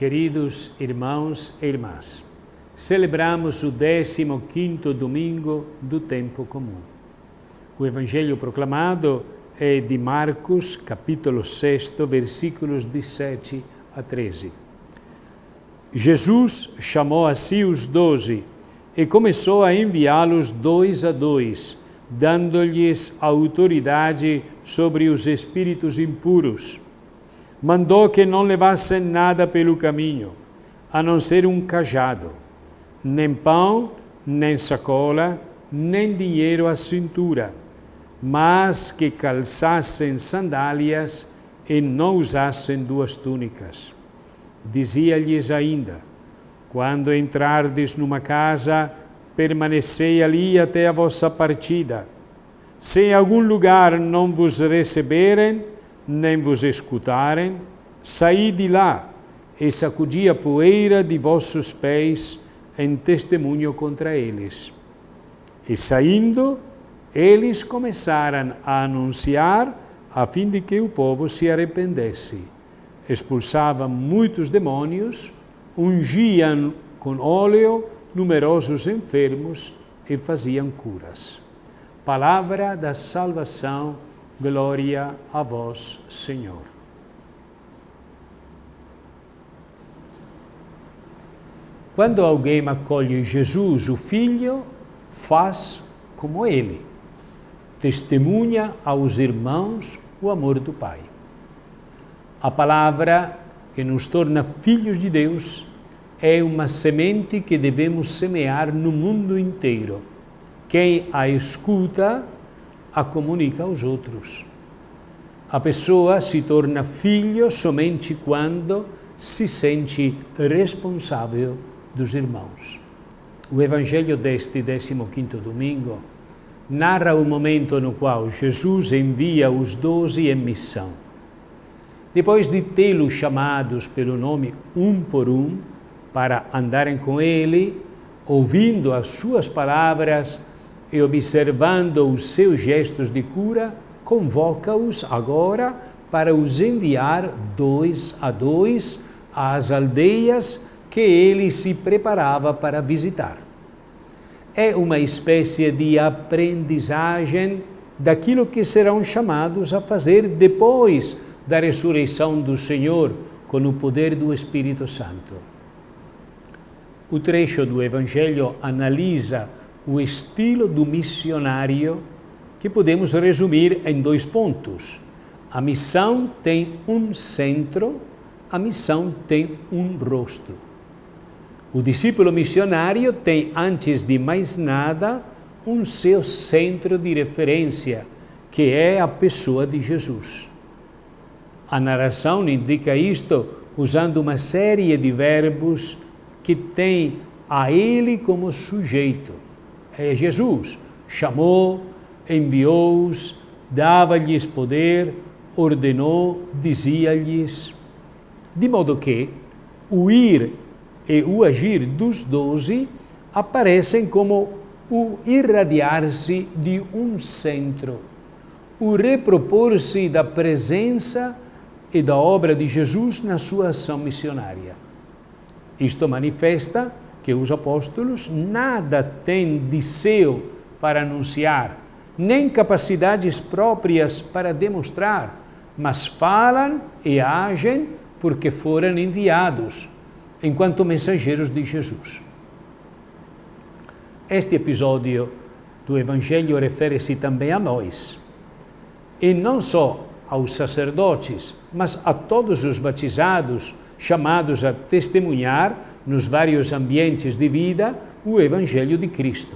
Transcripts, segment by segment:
queridos irmãos e irmãs, celebramos o 15º domingo do tempo comum. O Evangelho proclamado é de Marcos, capítulo 6, versículos de 7 a 13. Jesus chamou a si os 12 e começou a enviá-los 2 a 2, dando-lhes autoridade sobre os espíritos impuros. Mandou que não levassem nada pelo caminho, a não ser um cajado, nem pão, nem sacola, nem dinheiro à cintura, mas que calçassem sandálias e não usassem 2 túnicas. Dizia-lhes ainda: quando entrardes numa casa, permanecei ali até a vossa partida. Se em algum lugar não vos receberem, nem vos escutarem, saí de lá e sacudi a poeira de vossos pés em testemunho contra eles. E saindo, eles começaram a anunciar a fim de que o povo se arrependesse. Expulsavam muitos demônios, ungiam com óleo numerosos enfermos e faziam curas. Palavra da salvação, glória a vós, Senhor. Quando alguém acolhe Jesus, o Filho, faz como ele. Testemunha aos irmãos o amor do Pai. A palavra que nos torna filhos de Deus é uma semente que devemos semear no mundo inteiro. Quem a escuta, a comunica aos outros. A pessoa se torna filho somente quando se sente responsável dos irmãos. O Evangelho deste 15º domingo narra o momento no qual Jesus envia os 12 em missão. Depois de tê-los chamados pelo nome um por um, para andarem com ele, ouvindo as suas palavras e observando os seus gestos de cura, convoca-os agora para os enviar 2 a 2 às aldeias que ele se preparava para visitar. É uma espécie de aprendizagem daquilo que serão chamados a fazer depois da ressurreição do Senhor com o poder do Espírito Santo. O trecho do Evangelho analisa o estilo do missionário que podemos resumir em 2 pontos. A missão tem um centro, a missão tem um rosto. O discípulo missionário tem, antes de mais nada, um seu centro de referência, que é a pessoa de Jesus. A narração indica isto usando uma série de verbos que tem a ele como sujeito. É Jesus, chamou, enviou-os, dava-lhes poder, ordenou, dizia-lhes. De modo que o ir e o agir dos 12 aparecem como o irradiar-se de um centro, o repropor-se da presença e da obra de Jesus na sua ação missionária. Isto manifesta que os apóstolos nada têm de seu para anunciar, nem capacidades próprias para demonstrar, mas falam e agem porque foram enviados, enquanto mensageiros de Jesus. Este episódio do Evangelho refere-se também a nós, e não só aos sacerdotes, mas a todos os batizados, chamados a testemunhar nos vários ambientes de vida o Evangelho de Cristo.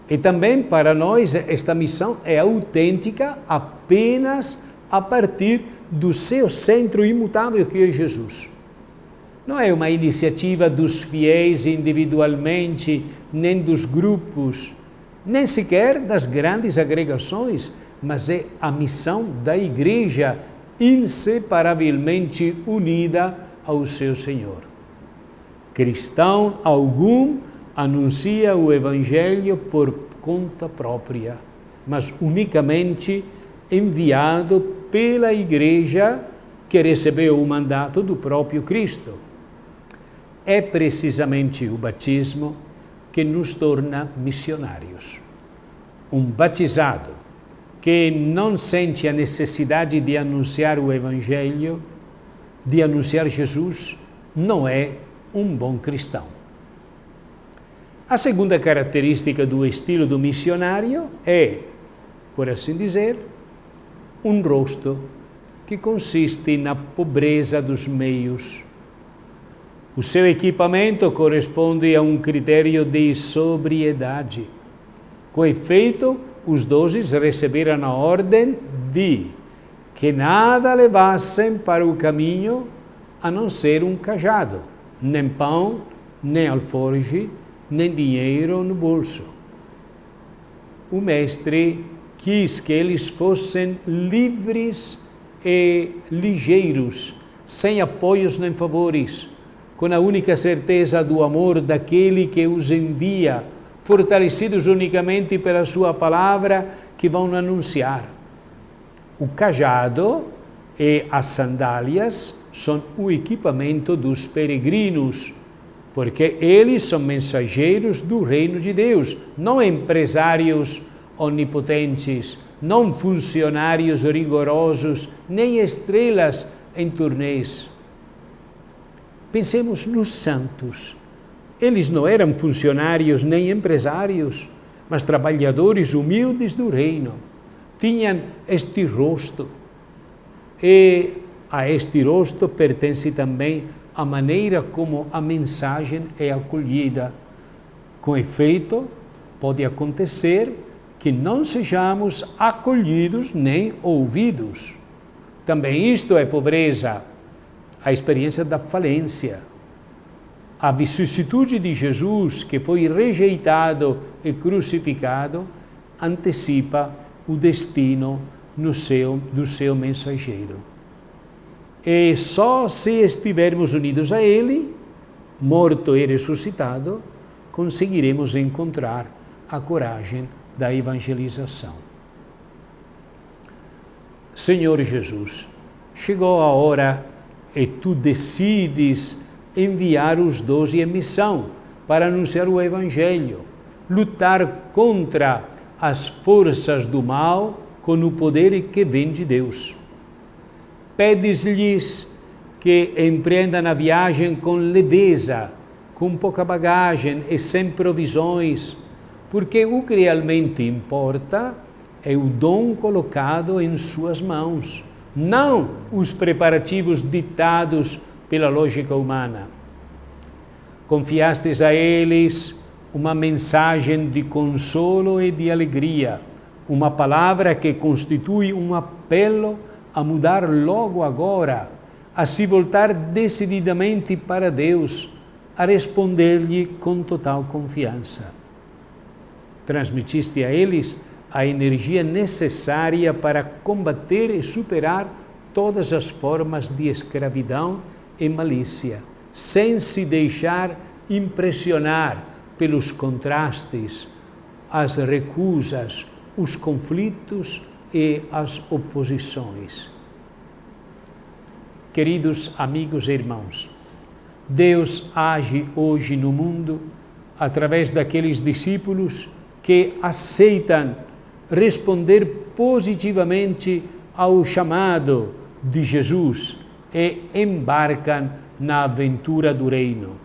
E também para nós esta missão é autêntica apenas a partir do seu centro imutável que é Jesus. Não é uma iniciativa dos fiéis individualmente, nem dos grupos, nem sequer das grandes agregações, mas é a missão da Igreja inseparavelmente unida ao seu Senhor. Cristão algum anuncia o Evangelho por conta própria, mas unicamente enviado pela Igreja que recebeu o mandato do próprio Cristo. é precisamente o batismo que nos torna missionários. Um batizado que não sente a necessidade de anunciar o Evangelho, de anunciar Jesus, não é um bom cristão. A segunda característica do estilo do missionário é, por assim dizer, um rosto que consiste na pobreza dos meios. O seu equipamento corresponde a um critério de sobriedade. Com efeito, os 12 receberam a ordem de que nada levassem para o caminho a não ser um cajado, nem pão, nem alforje, nem dinheiro no bolso. O mestre quis que eles fossem livres e ligeiros, sem apoios nem favores, com a única certeza do amor daquele que os envia, fortalecidos unicamente pela sua palavra que vão anunciar. O cajado e as sandálias são o equipamento dos peregrinos, porque eles são mensageiros do reino de Deus, não empresários onipotentes, não funcionários rigorosos, nem estrelas em turnês. Pensemos nos santos. Eles não eram funcionários nem empresários, mas trabalhadores humildes do reino. Tinham este rosto. E a este rosto pertence também a maneira como a mensagem é acolhida. Com efeito, pode acontecer que não sejamos acolhidos nem ouvidos. Também isto é pobreza, a experiência da falência. A vicissitude de Jesus, que foi rejeitado e crucificado, antecipa o destino do seu mensageiro. E só se estivermos unidos a Ele, morto e ressuscitado, conseguiremos encontrar a coragem da evangelização. Senhor Jesus, chegou a hora e tu decides enviar os 12 em missão para anunciar o Evangelho, lutar contra as forças do mal com o poder que vem de Deus. Pedes-lhes que empreendam a viagem com leveza, com pouca bagagem e sem provisões, porque o que realmente importa é o dom colocado em suas mãos, não os preparativos ditados pela lógica humana. Confiastes a eles uma mensagem de consolo e de alegria, uma palavra que constitui um apelo a mudar logo agora, a se voltar decididamente para Deus, a responder-lhe com total confiança. Transmitiste a eles a energia necessária para combater e superar todas as formas de escravidão e malícia, sem se deixar impressionar pelos contrastes, as recusas, os conflitos e as oposições. Queridos amigos e irmãos, Deus age hoje no mundo através daqueles discípulos que aceitam responder positivamente ao chamado de Jesus e embarcam na aventura do reino.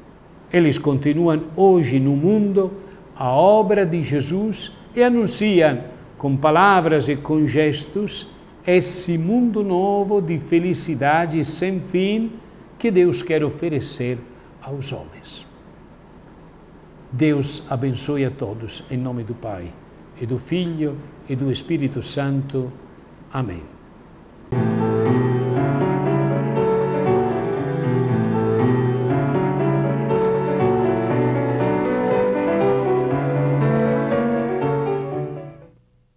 Eles continuam hoje no mundo a obra de Jesus e anunciam com palavras e com gestos esse mundo novo de felicidade sem fim que Deus quer oferecer aos homens. Deus abençoe a todos, em nome do Pai, e do Filho, e do Espírito Santo. Amém.